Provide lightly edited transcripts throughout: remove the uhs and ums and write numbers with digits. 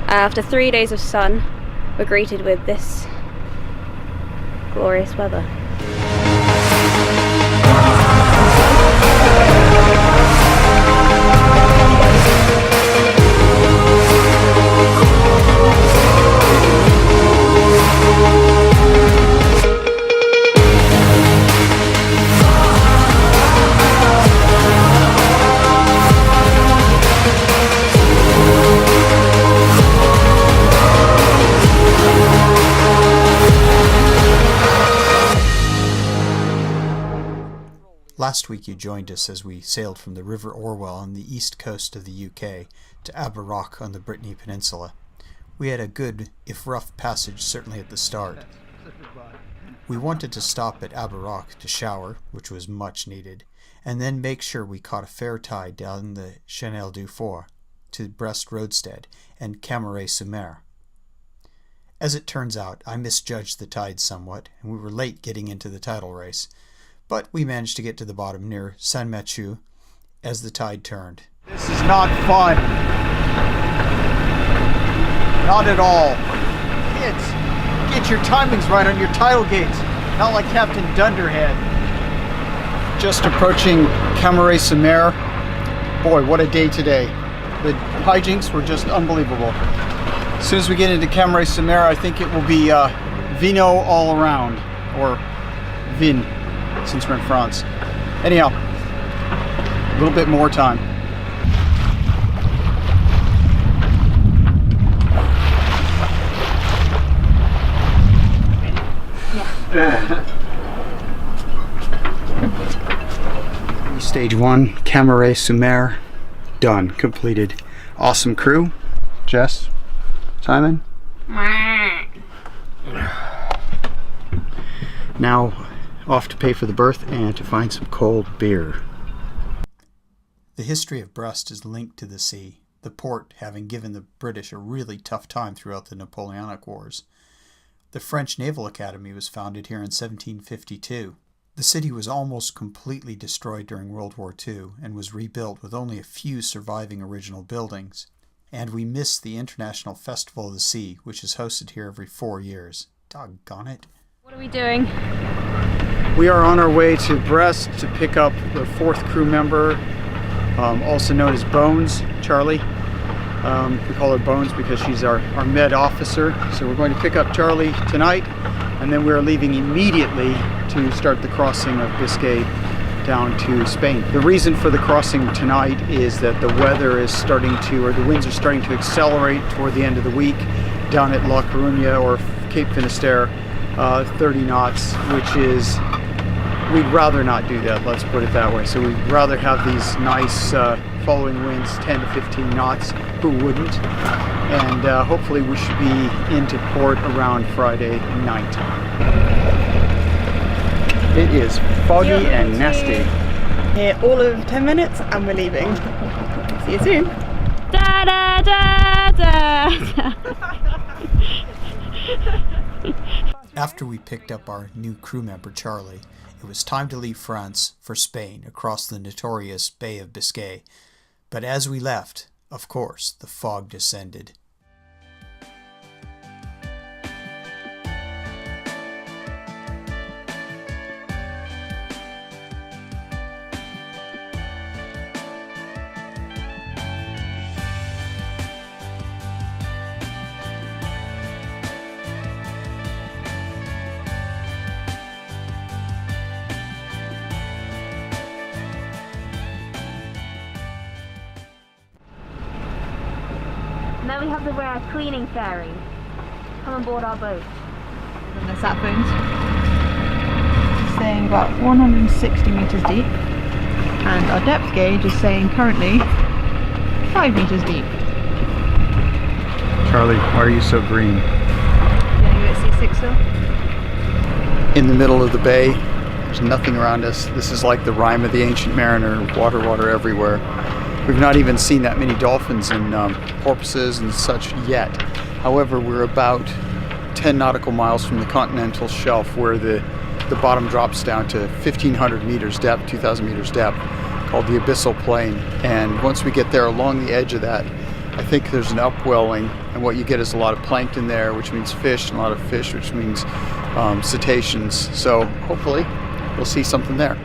After 3 days of sun, we're greeted with this glorious weather. Last week you joined us as we sailed from the River Orwell on the east coast of the UK to Aberrock on the Brittany Peninsula. We had a good, if rough, passage certainly at the start. We wanted to stop at Aberrock to shower, which was much needed, and then make sure we caught a fair tide down the Chenal du Fort to Brest Roadstead and Camaret-sur-Mer. As it turns out, I misjudged the tide somewhat, and we were late getting into the tidal race. But we managed to get to the bottom near Saint-Mathieu as the tide turned. This is not fun. Not at all. Kids, get your timings right on your tidal gates. Not like Captain Dunderhead. Just approaching Camaret-sur-Mer. Boy, what a day today. The hijinks were just unbelievable. As soon as we get into Camaret-sur-Mer, I think it will be vino all around. Or vin, since we're in France. Anyhow, a little bit more time. Stage 1, Camaret-sur-Mer, done, completed. Awesome crew. Jess, Simon. Now, off to pay for the berth and to find some cold beer. The history of Brest is linked to the sea, the port having given the British a really tough time throughout the Napoleonic Wars. The French Naval Academy was founded here in 1752. The city was almost completely destroyed during World War II and was rebuilt with only a few surviving original buildings. And we missed the International Festival of the Sea, which is hosted here every 4 years. Doggone it. What are we doing? We are on our way to Brest to pick up the 4th crew member, also known as Bones, Charlie. We call her Bones because she's our med officer. So we're going to pick up Charlie tonight, and then we're leaving immediately to start the crossing of Biscay down to Spain. The reason for the crossing tonight is that the weather is starting to, or the winds are starting to accelerate toward the end of the week down at La Coruña or Cape Finisterre, 30 knots, which is, we'd rather not do that, let's put it that way. So we'd rather have these nice following winds, 10 to 15 knots, who wouldn't? And hopefully we should be into port around Friday night. It is foggy and nasty. Here all of 10 minutes and we're leaving. See you soon. Da da da da. After we picked up our new crew member Charlie, it was time to leave France for Spain across the notorious Bay of Biscay. But as we left, of course, the fog descended. And then we have the rare cleaning fairy. Come on board our boat. And the sat phones. Saying about 160 metres deep. And our depth gauge is saying currently 5 metres deep. Charlie, why are you so green? Getting a bit seasick still. In the middle of the bay, there's nothing around us. This is like the rhyme of the ancient mariner, water, water everywhere. We've not even seen that many dolphins and porpoises and such yet. However, we're about 10 nautical miles from the continental shelf where the bottom drops down to 1,500 meters depth, 2,000 meters depth, called the Abyssal Plain. And once we get there along the edge of that, I think there's an upwelling, and what you get is a lot of plankton there, which means fish, and a lot of fish, which means cetaceans. So hopefully we'll see something there.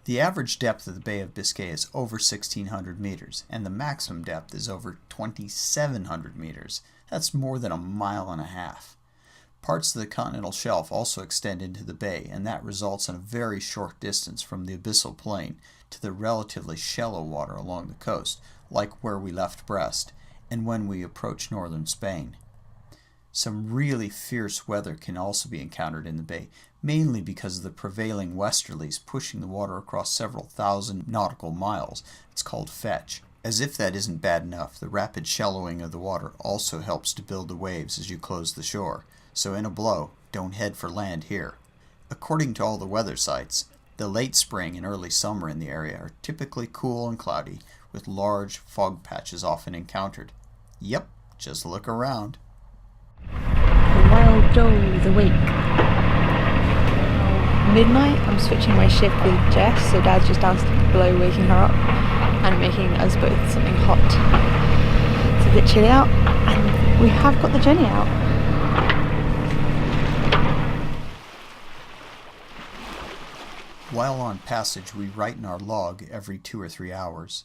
The average depth of the Bay of Biscay is over 1,600 meters, and the maximum depth is over 2,700 meters. That's more than 1.5 miles. Parts of the continental shelf also extend into the bay, and that results in a very short distance from the abyssal plain to the relatively shallow water along the coast, like where we left Brest, and when we approach northern Spain. Some really fierce weather can also be encountered in the bay, mainly because of the prevailing westerlies pushing the water across several thousand nautical miles. It's called fetch. As if that isn't bad enough, the rapid shallowing of the water also helps to build the waves as you close the shore. So in a blow, don't head for land here. According to all the weather sites, the late spring and early summer in the area are typically cool and cloudy, with large fog patches often encountered. Yep, just look around. The wild doe's awake. Midnight, I'm switching my shift with Jess, so Dad's just down below waking her up and making us both something hot. It's a bit chilly out, and we have got the Jenny out. While on passage, we write in our log every 2 or 3 hours.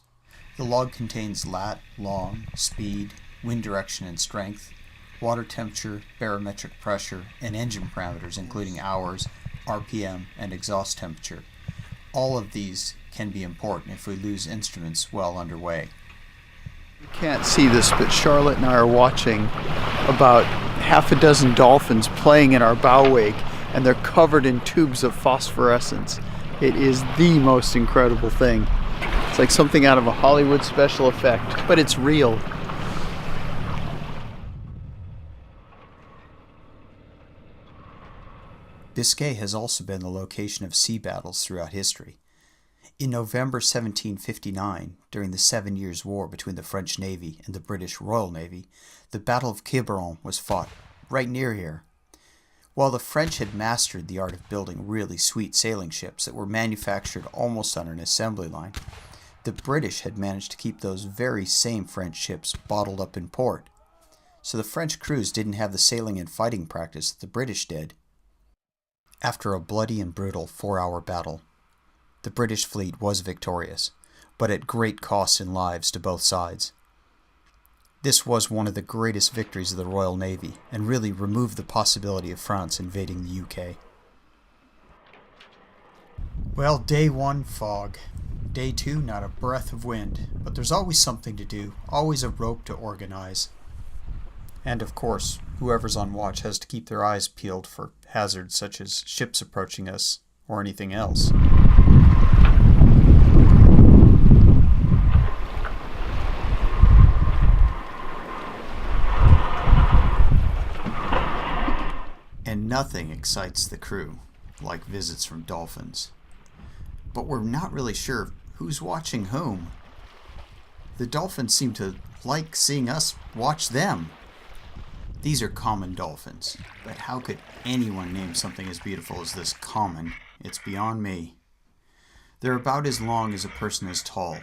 The log contains lat, long, speed, wind direction and strength, water temperature, barometric pressure, and engine parameters including hours, RPM, and exhaust temperature. All of these can be important if we lose instruments while underway. You can't see this, but Charlotte and I are watching about half a dozen dolphins playing in our bow wake, and they're covered in tubes of phosphorescence. It is the most incredible thing. It's like something out of a Hollywood special effect, but it's real. Biscay has also been the location of sea battles throughout history. In November 1759, during the 7 Years' War between the French Navy and the British Royal Navy, the Battle of Quiberon was fought right near here. While the French had mastered the art of building really sweet sailing ships that were manufactured almost on an assembly line, the British had managed to keep those very same French ships bottled up in port. So the French crews didn't have the sailing and fighting practice that the British did. After a bloody and brutal 4-hour battle, the British fleet was victorious, but at great cost in lives to both sides. This was one of the greatest victories of the Royal Navy, and really removed the possibility of France invading the UK. Well, day 1, fog. Day 2, not a breath of wind, but there's always something to do, always a rope to organize. And of course, whoever's on watch has to keep their eyes peeled for hazards such as ships approaching us or anything else. And nothing excites the crew like visits from dolphins. But we're not really sure who's watching whom. The dolphins seem to like seeing us watch them. These are common dolphins, but how could anyone name something as beautiful as this common? It's beyond me. They're about as long as a person is tall.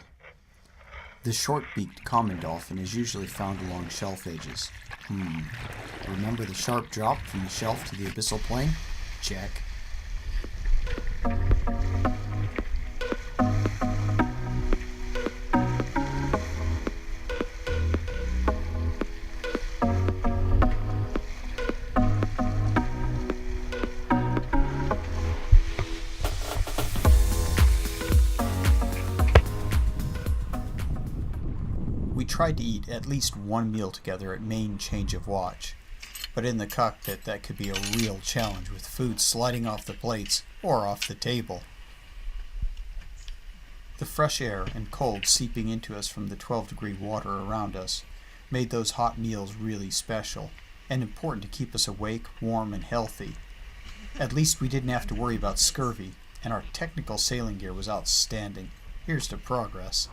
The short-beaked common dolphin is usually found along shelf edges. Remember the sharp drop from the shelf to the abyssal plain? Check. We tried to eat at least one meal together at main change of watch, but in the cockpit that could be a real challenge with food sliding off the plates or off the table. The fresh air and cold seeping into us from the 12-degree water around us made those hot meals really special and important to keep us awake, warm, and healthy. At least we didn't have to worry about scurvy, and our technical sailing gear was outstanding. Here's to progress.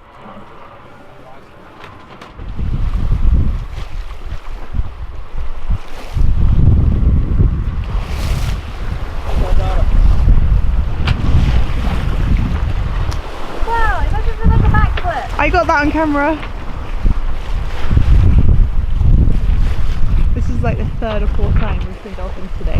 Wow, it's actually like a backflip. I got that on camera. like the 3rd or 4th time we've seen dolphins today.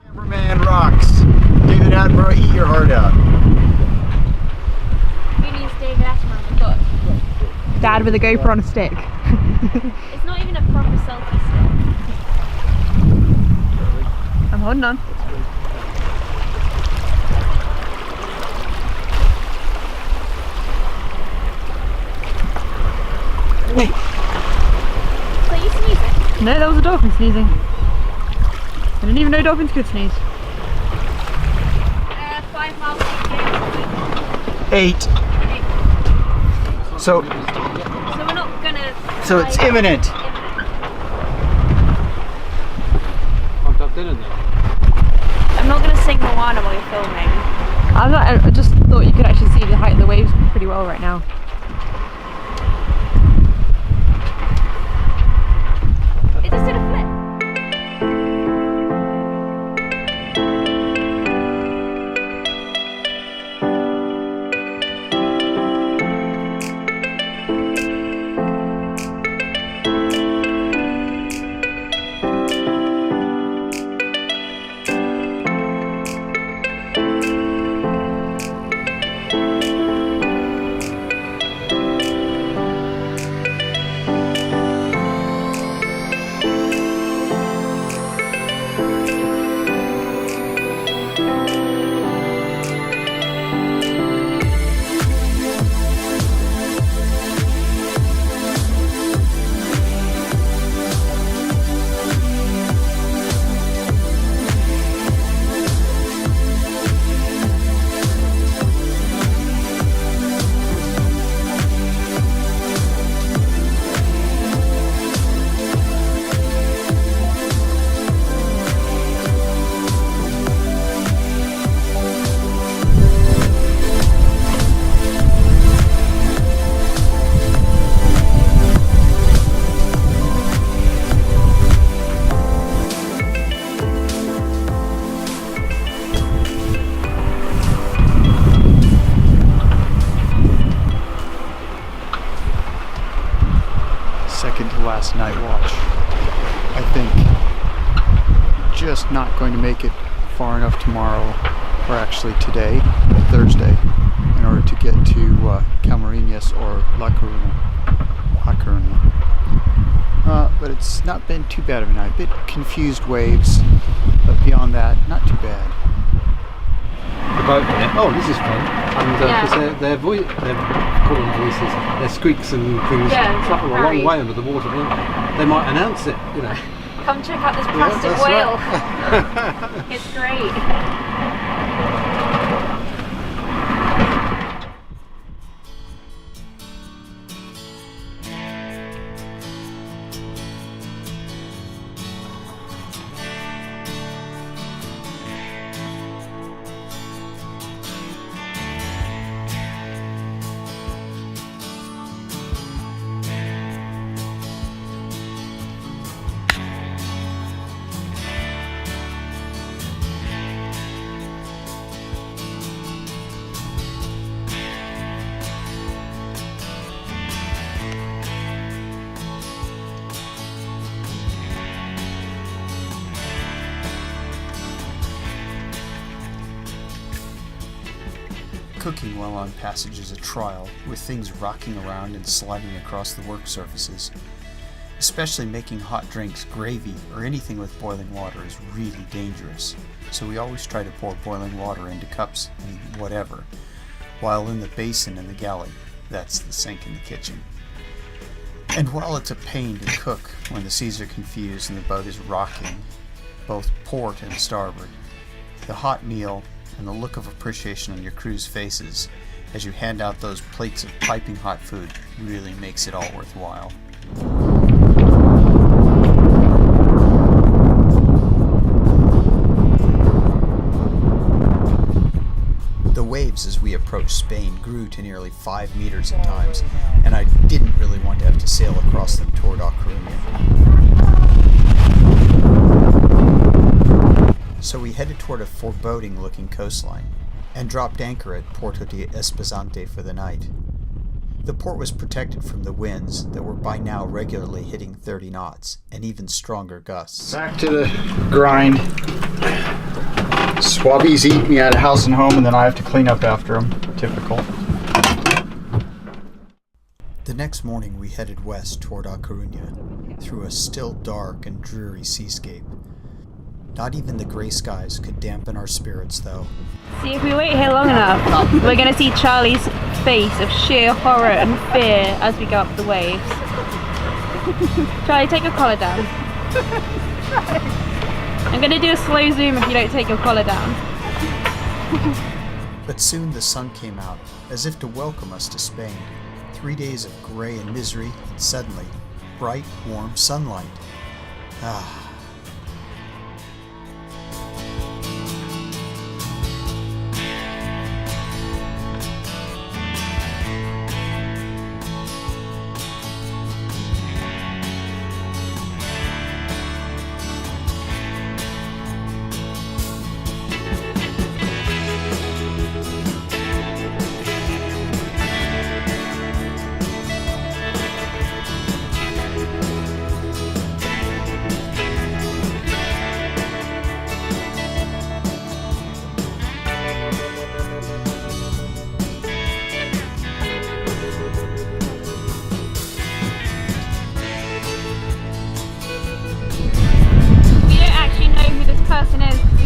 Cameraman rocks. David Attenborough, eat your heart out. Who needs David Attenborough on the book? Dad with a GoPro on a stick. It's not even a proper selfie stick. I'm holding on. So you sneezing? No, that was a dolphin sneezing. I didn't even know dolphins could sneeze. 5 miles to 8. So So we're not gonna. So it's imminent. I'm not gonna sing Moana while you're filming. I just thought you could actually see the height of the waves pretty well right now. It just did a flip. Second to last night watch. I think just not going to make it far enough tomorrow, or actually today, Thursday, in order to get to Camarines or La Coruna. But it's not been too bad of a night. A bit confused waves, but beyond that, not too bad. The boat there. Oh, this is fun. And because their calling voices, their squeaks and things travel a long way under the water. They might announce it, you know. Come check out this plastic that's whale. right. It's great. Cooking while on passage is a trial, with things rocking around and sliding across the work surfaces. Especially making hot drinks, gravy, or anything with boiling water is really dangerous, so we always try to pour boiling water into cups and whatever, while in the basin in the galley, that's the sink in the kitchen. And while it's a pain to cook when the seas are confused and the boat is rocking, both port and starboard, the hot meal and the look of appreciation on your crew's faces as you hand out those plates of piping hot food really makes it all worthwhile. The waves as we approached Spain grew to nearly 5 meters at times, and I didn't really want to have to sail across them toward A Coruña. So we headed toward a foreboding-looking coastline, and dropped anchor at Porto de Espazante for the night. The port was protected from the winds that were by now regularly hitting 30 knots, and even stronger gusts. Back to the grind. Swabbies eat me out of house and home, and then I have to clean up after them. Typical. The next morning we headed west toward A Coruña, through a still dark and dreary seascape. Not even the grey skies could dampen our spirits, though. See, if we wait here long enough, we're going to see Charlie's face of sheer horror and fear as we go up the waves. Charlie, take your collar down. I'm going to do a slow zoom if you don't take your collar down. But soon the sun came out, as if to welcome us to Spain. 3 days of grey and misery, and suddenly, bright, warm sunlight. Ah.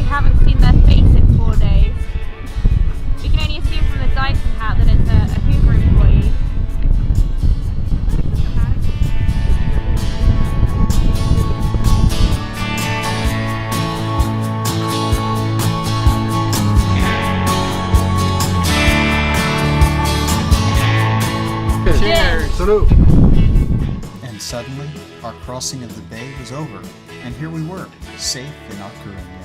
Haven't seen their face in 4 days. We can only assume from the Dyson hat that it's a Hoover employee. Cheers! Salute! And suddenly, our crossing of the bay was over, and here we were, safe in A Coruña.